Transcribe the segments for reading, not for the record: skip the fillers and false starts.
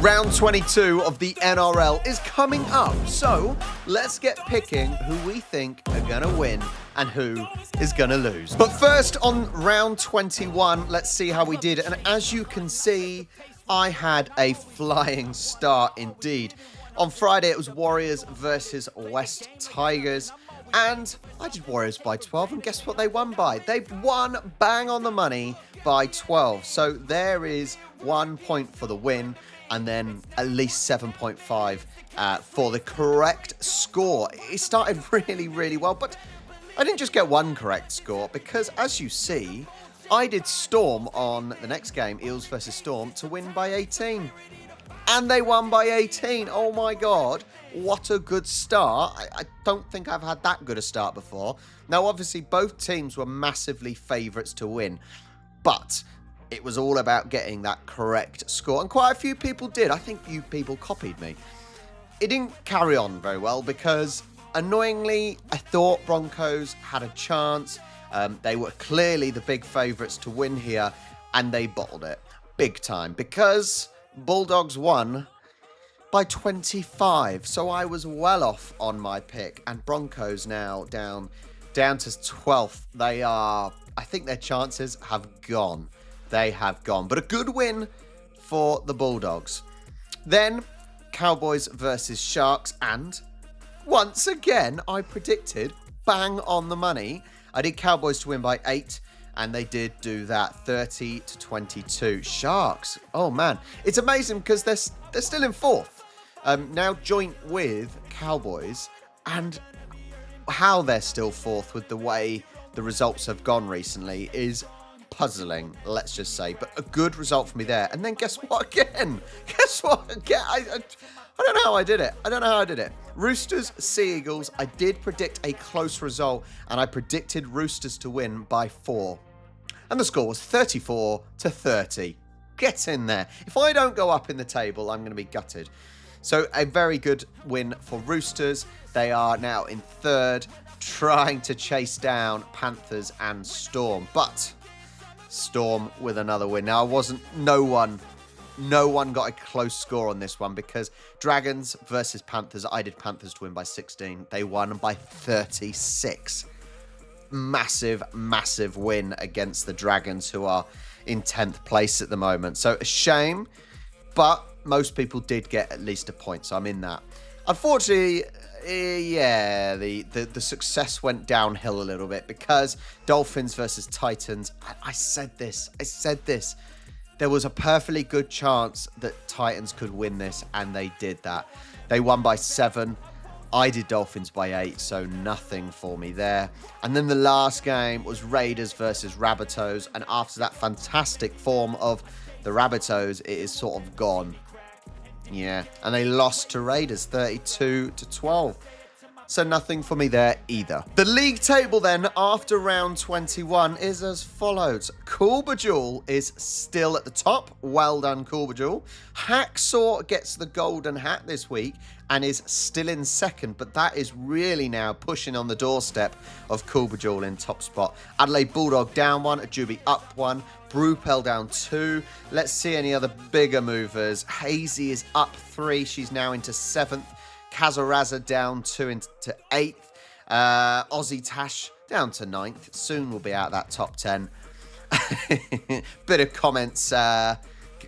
Round 22 of the NRL is coming up, so let's get picking who we think are going to win and who is going to lose. But first, on round 21, let's see how we did. And as you can see, I had a flying start indeed. On Friday, it was Warriors versus West Tigers. And I did Warriors by 12, and guess what they won by? They won bang on the money by 12. So there is 1 point for the win, and then at least 7.5 for the correct score. It started really, really well, but I didn't just get one correct score, because as you see, I did Storm on the next game, Eels versus Storm, to win by 18. And they won by 18. Oh my God, what a good start. I don't think I've had that good a start before. Now, obviously, both teams were massively favourites to win, but it was all about getting that correct score. And quite a few people did. I think you people copied me. It didn't carry on very well because, annoyingly, I thought Broncos had a chance. They were clearly the big favourites to win here, and they bottled it big time because Bulldogs won by 25. So I was well off on my pick, and Broncos now down to 12th. They are, I think their chances have gone. They have gone. But a good win for the Bulldogs. Then Cowboys versus Sharks, and once again I predicted bang on the money. I did Cowboys to win by 8, and they did do that, 30-22. Sharks, oh man, it's amazing because they're still in 4th, now joint with Cowboys, and how they're still 4th with the way the results have gone recently is puzzling, let's just say. But a good result for me there. And then guess what again? I don't know how I did it. Roosters, Sea Eagles. I did predict a close result, and I predicted Roosters to win by 4. And the score was 34-30. Get in there. If I don't go up in the table, I'm going to be gutted. So a very good win for Roosters. They are now in 3rd, trying to chase down Panthers and Storm. But Storm with another win. Now, no one got a close score on this one because Dragons versus Panthers, I did Panthers to win by 16. They won by 36. Massive, massive win against the Dragons, who are in 10th place at the moment. So a shame, but most people did get at least a point, so I'm in that. Unfortunately, yeah, the success went downhill a little bit because Dolphins versus Titans, I said this. There was a perfectly good chance that Titans could win this, and they did that. They won by 7. I did Dolphins by 8, so nothing for me there. And then the last game was Raiders versus Rabbitohs, and after that fantastic form of the Rabbitohs, it is sort of gone. Yeah, and they lost to Raiders 32-12. So nothing for me there either. The league table then after round 21 is as follows. Coolbajul is still at the top. Well done, Coolbajul. Hacksaw gets the golden hat this week and is still in 2nd, but that is really now pushing on the doorstep of Coolbajul in top spot. Adelaide Bulldog down 1, Ajubi up 1, Brupel down 2. Let's see any other bigger movers. Hazy is up 3. She's now into 7th. Kazaraza down 2 into 8th. Aussie Tash down to 9th. Soon we'll be out that top 10. Bit of comments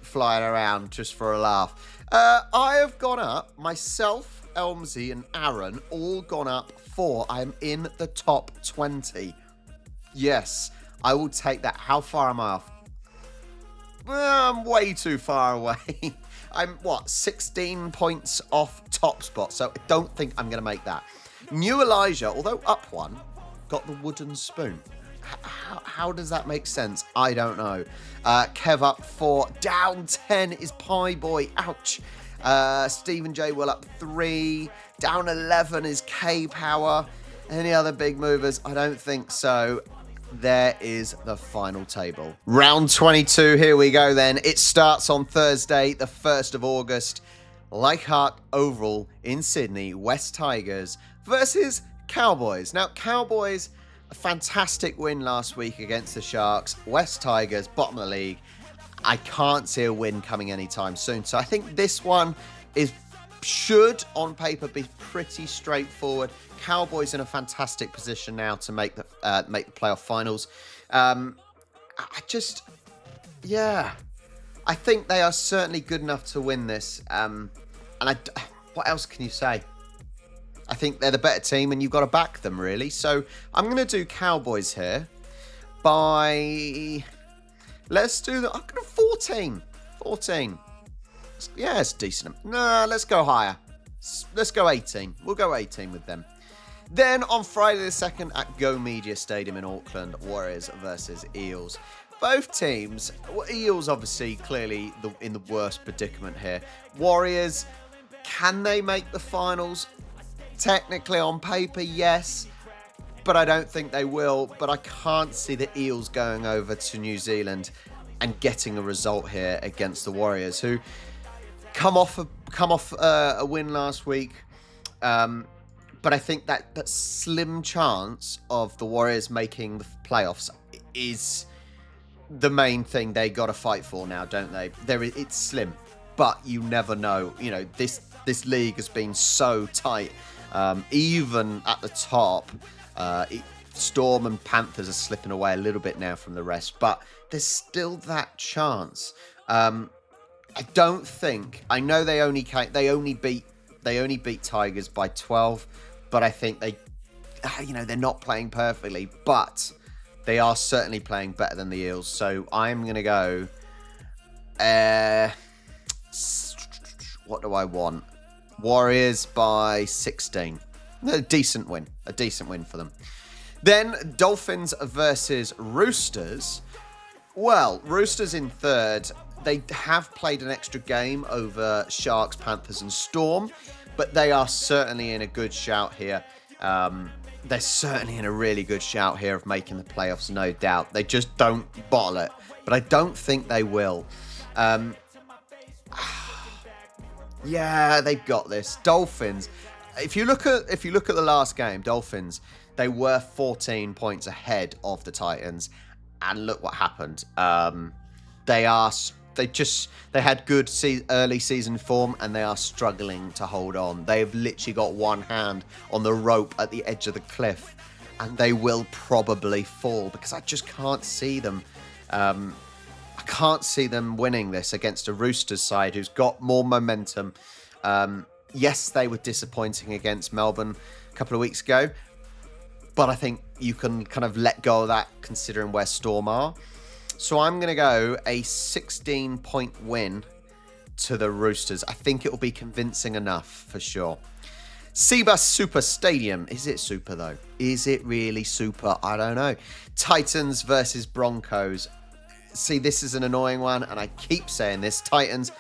flying around just for a laugh. I have gone up, myself, Elmsey and Aaron, all gone up 4. I am in the top 20. Yes, I will take that. How far am I off? I'm way too far away. I'm, 16 points off top spot, so I don't think I'm going to make that. New Elijah, although up 1, got the wooden spoon. How does that make sense? I don't know. Kev up 4. Down 10 is Pie Boy. Ouch. Stephen J. Will up 3. Down 11 is K-Power. Any other big movers? I don't think so. There is the final table. Round 22, here we go then. It starts on Thursday, the 1st of August. Leichhardt Oval in Sydney, West Tigers versus Cowboys. Now, Cowboys, a fantastic win last week against the Sharks. West Tigers, bottom of the league. I can't see a win coming anytime soon. So I think this one should, on paper, be pretty straightforward. Cowboys in a fantastic position now to make the playoff finals. I think they are certainly good enough to win this. What else can you say? I think they're the better team, and you've got to back them, really. So I'm going to do Cowboys here by... Let's do that. I'm going to 14. 14. Yeah, it's decent. No, let's go higher. Let's go 18. We'll go 18 with them. Then on Friday the 2nd at Go Media Stadium in Auckland, Warriors versus Eels. Both teams, Eels obviously clearly in the worst predicament here. Warriors, can they make the finals? Technically on paper, yes. But I don't think they will. But I can't see the Eels going over to New Zealand and getting a result here against the Warriors, who come off a win last week. But I think that slim chance of the Warriors making the playoffs is the main thing they got to fight for now, don't they? It's slim, but you never know. You know, this league has been so tight. Even at the top, Storm and Panthers are slipping away a little bit now from the rest, but there's still that chance. I don't think. I know they only beat Tigers by 12, but I think they're not playing perfectly, but they are certainly playing better than the Eels. So I'm gonna go. What do I want? Warriors by 16. A decent win for them. Then Dolphins versus Roosters. Well, Roosters in third. They have played an extra game over Sharks, Panthers and Storm, but they are certainly in a good shout here. They're certainly in a really good shout here of making the playoffs, no doubt. They just don't bottle it, but I don't think they will. Yeah, they've got this. Dolphins. If you look at the last game, Dolphins, they were 14 points ahead of the Titans, and look what happened. They had good early season form, and they are struggling to hold on. They've literally got one hand on the rope at the edge of the cliff, and they will probably fall because I just can't see them. I can't see them winning this against a Roosters side who's got more momentum. Yes, they were disappointing against Melbourne a couple of weeks ago, but I think you can kind of let go of that considering where Storm are. So I'm going to go a 16-point win to the Roosters. I think it will be convincing enough for sure. Cbus Super Stadium. Is it super though? Is it really super? I don't know. Titans versus Broncos. See, this is an annoying one, and I keep saying this. Titans,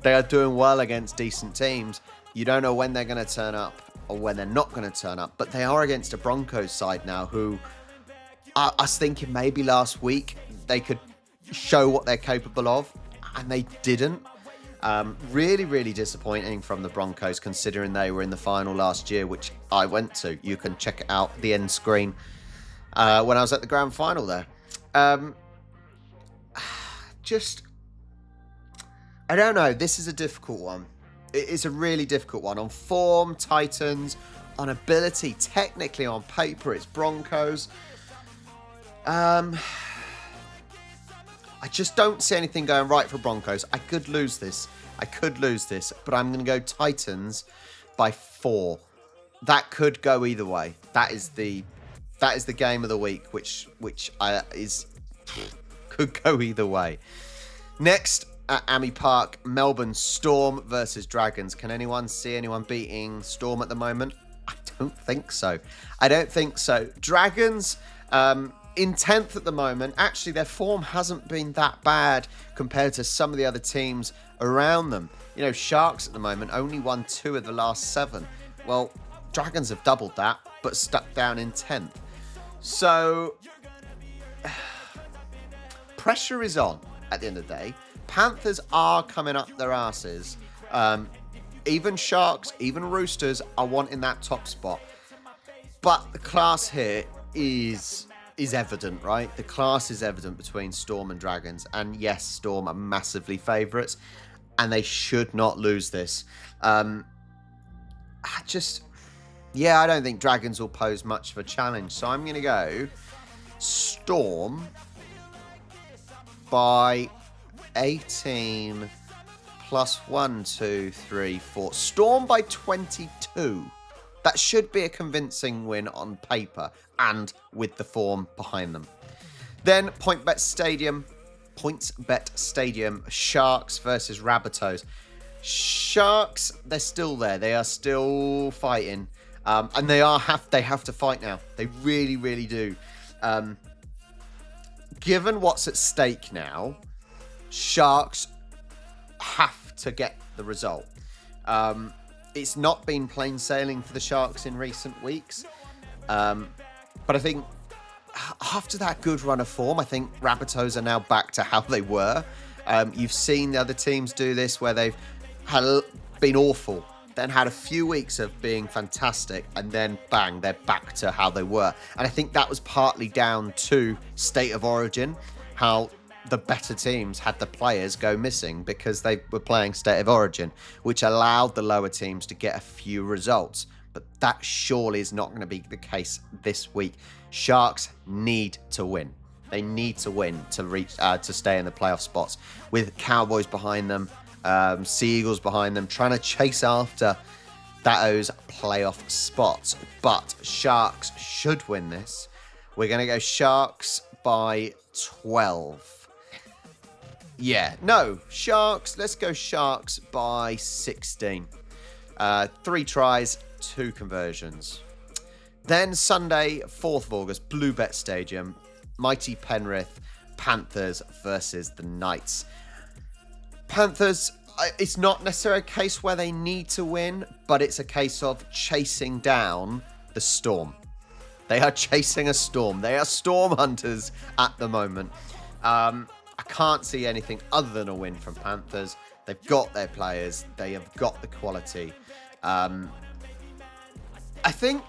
they are doing well against decent teams. You don't know when they're going to turn up or when they're not going to turn up, but they are against a Broncos side now who I was thinking maybe last week they could show what they're capable of, and they didn't. Really, really disappointing from the Broncos, considering they were in the final last year, which I went to. You can check it out, the end screen, when I was at the grand final there. I don't know. This is a difficult one. It is a really difficult one. On form, Titans. On ability, technically on paper, it's Broncos. I just don't see anything going right for Broncos. I could lose this, but I'm going to go Titans by 4. That could go either way. That is the game of the week, which could go either way. Next, at Amy Park, Melbourne Storm versus Dragons. Can anyone see anyone beating Storm at the moment? I don't think so. Dragons, in 10th at the moment. Actually, their form hasn't been that bad compared to some of the other teams around them. You know, Sharks at the moment only won 2 of the last 7. Well, Dragons have doubled that, but stuck down in 10th. So, pressure is on at the end of the day. Panthers are coming up their asses. Even Sharks, even Roosters are wanting that top spot. But the class here is is evident, right? The class is evident between Storm and Dragons. And yes, Storm are massively favourites. And they should not lose this. I don't think Dragons will pose much of a challenge. So I'm going to go Storm by 18 plus 1, 2, 3, 4. Storm by 22. That should be a convincing win on paper and with the form behind them. Then PointsBet Stadium, Sharks versus Rabbitohs. Sharks, they're still there. They are still fighting. And they have to fight now. They really, really do. Given what's at stake now, Sharks have to get the result. It's not been plain sailing for the Sharks in recent weeks. But I think after that good run of form, I think Rabbitohs are now back to how they were. You've seen the other teams do this where they've been awful, then had a few weeks of being fantastic, and then bang, they're back to how they were. And I think that was partly down to State of Origin, how the better teams had the players go missing because they were playing State of Origin, which allowed the lower teams to get a few results. But that surely is not going to be the case this week. Sharks need to win. They need to win to reach to stay in the playoff spots. With Cowboys behind them, Sea Eagles behind them, trying to chase after those playoff spots. But Sharks should win this. We're going to go Sharks by 12. Sharks. Let's go Sharks by 16. 3 tries, 2 conversions. Then Sunday, 4th of August, Bluebet Stadium, mighty Penrith Panthers versus the Knights. Panthers, it's not necessarily a case where they need to win, but it's a case of chasing down the Storm. They are chasing a Storm. They are Storm hunters at the moment. I can't see anything other than a win from Panthers. They've got their players. They have got the quality. I think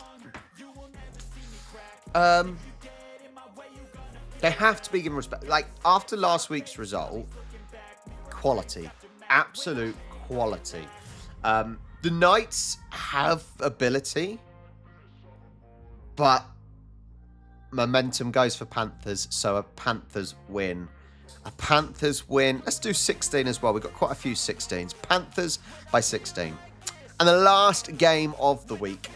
they have to be given respect. Like, after last week's result, quality. Absolute quality. The Knights have ability, but momentum goes for Panthers, so a Panthers win. Let's do 16 as well. We've got quite a few 16s. Panthers by 16. And the last game of the week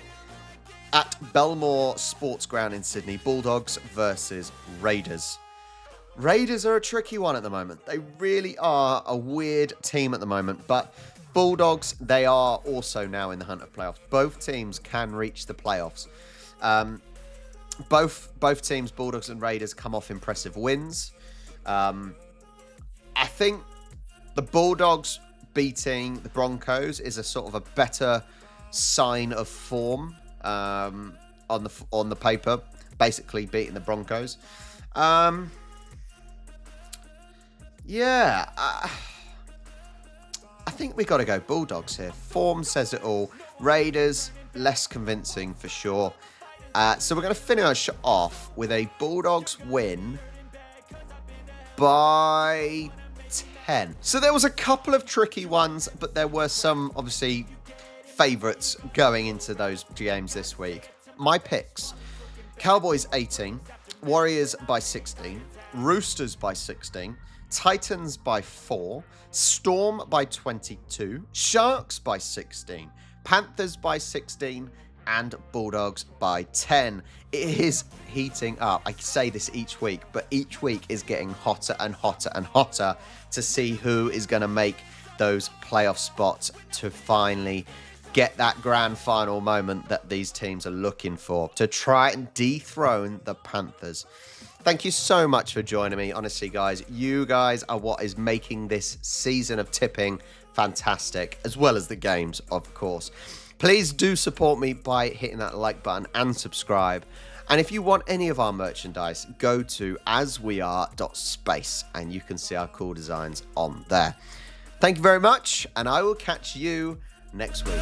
at Belmore Sports Ground in Sydney, Bulldogs versus Raiders. Raiders are a tricky one at the moment. They really are a weird team at the moment. But Bulldogs, they are also now in the hunt of playoffs. Both teams can reach the playoffs. Both teams, Bulldogs and Raiders, come off impressive wins. I think the Bulldogs beating the Broncos is a sort of a better sign of form on the paper, basically beating the Broncos. I think we got to go Bulldogs here. Form says it all. Raiders, less convincing for sure. So we're going to finish off with a Bulldogs win by 10. So there was a couple of tricky ones, but there were some, obviously, favourites going into those games this week. My picks: Cowboys 18, Warriors by 16, Roosters by 16, Titans by 4, Storm by 22, Sharks by 16, Panthers by 16, and Bulldogs by 10. It is heating up. I say this each week, but each week is getting hotter and hotter and hotter to see who is going to make those playoff spots to finally get that grand final moment that these teams are looking for to try and dethrone the Panthers. Thank you so much for joining me. Honestly, guys, you guys are what is making this season of tipping fantastic, as well as the games, of course. Please do support me by hitting that like button and subscribe. And if you want any of our merchandise, go to asweare.space and you can see our cool designs on there. Thank you very much, and I will catch you next week.